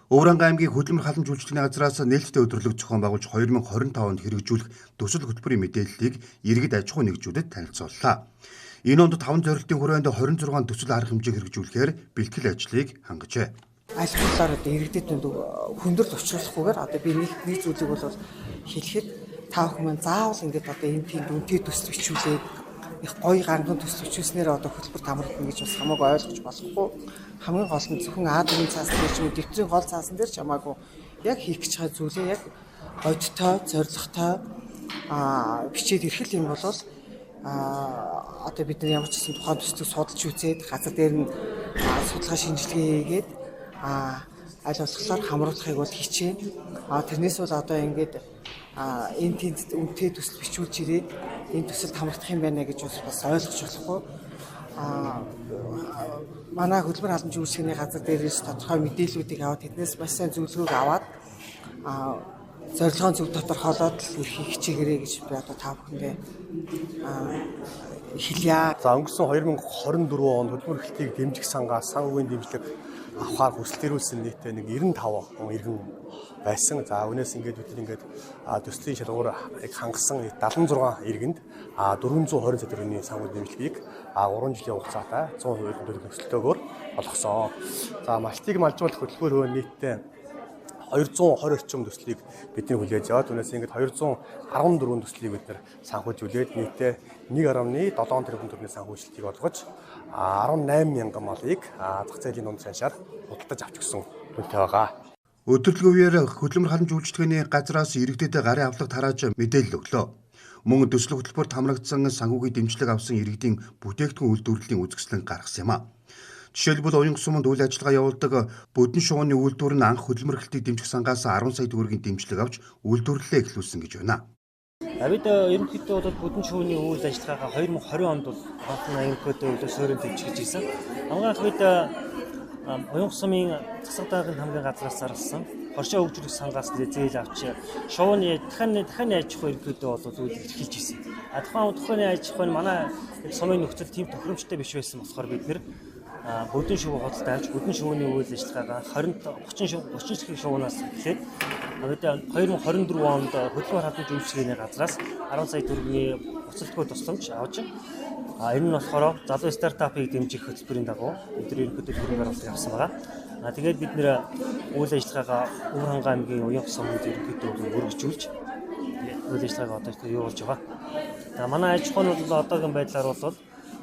Өвөрхангай аймгийн хөдөлмөр халамж үйлчлэгний газраас нээлттэй өдрөлөг зохион байгуулж 2025 онд хэрэгжүүлэх төсөл хөтөлбөрийн мэдээллийг иргэд аж ахуй нэгжүүдэд танилцууллаа. Энэ онд 5 зорилтын хүрээнд 26 төсөл арга хэмжээ хэрэгжүүлэхээр бэлтгэл ажлыг хангажээ. Аль болохоор иргэдэд хүндрэл учруулахгүйгээр би нэг зүйлийг бол хэлэхэд та бүхэн маань заавал энэ тийм үнэтэй төсөл бичүүлээд их гоё гарган төсөл бичүүлснээр хөтөлбөр тамрагдана гэж бас хамаагүй ойлгож болохгүй. Хамгийн гол нь зөвхөн А4-ийн цаасан дээр ч юм уу дэвтрийн гол цаасан дээр ч хамаагүй яг хийх гэж байгаа зүйлээ яг бодтой, зоригтой бичээд ирэх юм бол бид нар ямар ч гэсэн тухайн төслийг судалж үзээд газар дээр нь судалгаа шинжилгээ хийгээд аль болохоор хамруулахыг бол хичээнэ. Тэрнээс бол энэ тэнд үнэтэй төсөл бичүүлж ирээд энэ төсөлд хамрагдах юм байна гэж бас ойлгож болохгүй. Манай хөдөлмөр халамж үйлчлэгний газар дээрээс тодорхой мэдээллүүдийг аваад тэднээс маш сайн зөвлөгөөг аваад зорилгын зөв тодорхойлоод эрхийг хичээгээрэй гэж би та бүхэндээ хэлье. За өнгөрсөн 2024 онд хөдөлмөр эрхлэлтийг дэмжих сангаас санхүүгийн дэмжлэг авахаар хүсэл төрүүлсэн нийтээ 95 он иргэн байсан. За өнөөс бид төслийн шалгуур хангасан 76 иргэнд 420 сая төгрөгийн санхүүгийн дэмжлэгийг 3 жилийн хугацаатай 100% төсөлтөөр олгосон. За малчтыг малжуулах хөтөлбөр нийтдээ 220 орчим төслийг бидний хүлээж аваад өнөөс 214 төслийг бид санхүүжүүлээд нийтдээ 1.7 тэрбум төгрөгийн санхүүжилтийг олгож 18 мянган малыг зах зээлийн дунд цаашаар худалдаж авч өгсөн үнэтэй байгаа. Өдөрлөг үеэр хөдөлмөр халамж үйлчлэгний газраас иргэдэд гарын авлага тарааж мэдээлэл өглөө. Мөн төсөл хөтөлбөрт хамрагдсан санхүүгийн дэмжлэг авсан иргэдийн бүтээгдэхүүн үйлдвэрлэлийн үзэсгэлэн гаргасан юм а. Жишээлбэл уян суманд үйл ажиллагаа явуулдаг Бүдэн шувууны үйлдвэр нь анх хөдөлмөр эрхлэлтийг дэмжих сангаас 10 сая төгрөгийн дэмжлэг авч үйлдвэрлэлээ эхлүүлсэн гэж байна. Бид ерөнхийдөө бол Бүдэн шувууны үйл ажиллагаагаа 2020 онд бол хамтан аймагуудын үйлдвэр суурин дэмжиж ирсэн. Хамгийн анх бид уян сумын засаг даргын хамгийн газраас зарласан хоршоо хөгжүүлэх сангаас зээл авч шувууны дахин аж ахуй ерөнхийдөө бол үйл эхэлж ирсэн. Тухайн аж ахуй нь манай сумын нөхцөл тийм тохиромжтой биш байсан болохоор бид нэр Бүдэн шувуу худалдаа авч Бүдэн шувууны үйл ажиллагаагаа 30 шувуунаас эхлээд бид 2024 онд хөдөлмөр халамж үйлчлэгний газраас 10 сая төгрөгийн буцалтгүй тусламж авч энэ нь болохоор залуу стартапыг дэмжих хөтөлбөрийн дагуу бид ерөнхийдөө хөрөнгө оруулалт явуулсан байгаа. Тэгээд бид нэр үйл ажиллагаагаа Өвөрхангай аймгийн уян сумд ерөнхийдөө өргөжүүлж үйл ажиллагаагаа явуулж байгаа. Манай аж ахуй нь бол одоогийн байдлаар бол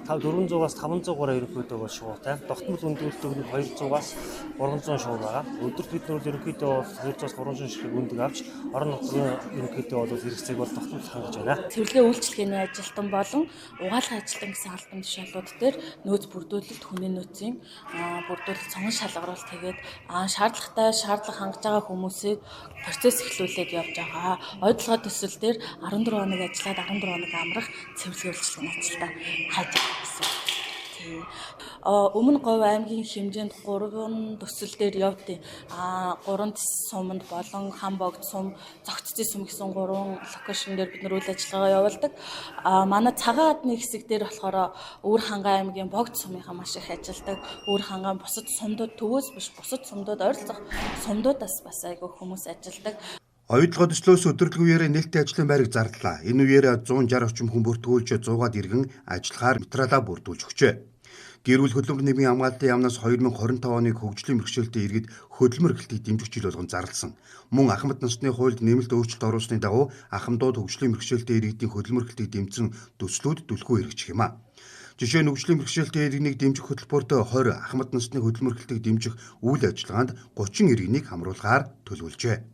400-аас 500 гаруй ерөнхийдөө бол шувуутай. Тогтмол өндөртөг нь 200-аас 300 шувуу байгаа. Өдөрт бид нар ерөнхийдөө 200-аас 300 ширхэг өндөг авч орон нутгийн ерөнхийдөө бол хэрэгцээг бол тогтмол хангаж байна. Цэвэрлэгээ үйлчлэгээний ажилтан болон угаалгын ажилтан гэсэн албан тушаалууд дээр нөөц бүрдүүлэлт, хүний нөөцийн бүрдүүлэлт, цонхон шалгаруулалт тэгээд шаардлага хангаж байгаа хүмүүсийг процесс эхлүүлээд явж байгаа. Ойдлогоо төсөл дээр 14 хоног ажиллаад 14 хоног амрах цэвэрлэгээ үйлчлэгээний ажилтан хайж байгаа. Өмнө Говь аймгийн хэмжээнд 3 төсөл дээр явдیں۔ 3 суманд болон Хамбогд сум, Зогццын сум гэсэн 3 локейшн дээр бид нар үйл ажиллагаа явуулдаг. Манай цагаан адны хэсэг дээр болохоор Өвөрхангай аймгийн Богд сумынхаа маш их ажилладаг. Өвөрхангай бусад сумдууд төвөөс биш бусад сумдууд ойролцох сумдуудаас бас айгүй хүмүүс ажилладаг. Оюутлогоо төслөөс өдөрлөг үеэр нээлттэй ажлын байрыг зарлалаа. Энэ үеэр 160 орчим хүн бүртгүүлж 100-аад иргэн ажиллахаар материалаа бүрдүүлж өгчээ. Гэрүүл хөдөлмөр нийгмийн хамгаалалтын яамнаас 2025 оны хөгжлийн бэрхшээлтэй иргэд хөдөлмөр эрхлэлтийг дэмжих жил болгон зарласан. Мөн ахмад насны хуульд нэмэлт өөрчлөлт оруулсны дагуу ахмадууд хөгжлийн бэрхшээлтэй иргэдийн хөдөлмөр эрхлэлтийг дэмжсэн төслүүд түлхүү хэрэгжих юм а. Жишээ нь хөгжлийн бэрхшээлтэй иргэнийг дэмжих хөтөлбөрт 20 ахмад насны хөдөлмөр эрхлэлтийг дэмжих үйл ажиллагаанд 30 иргэнийг хамруулахаар төлөвлөжээ.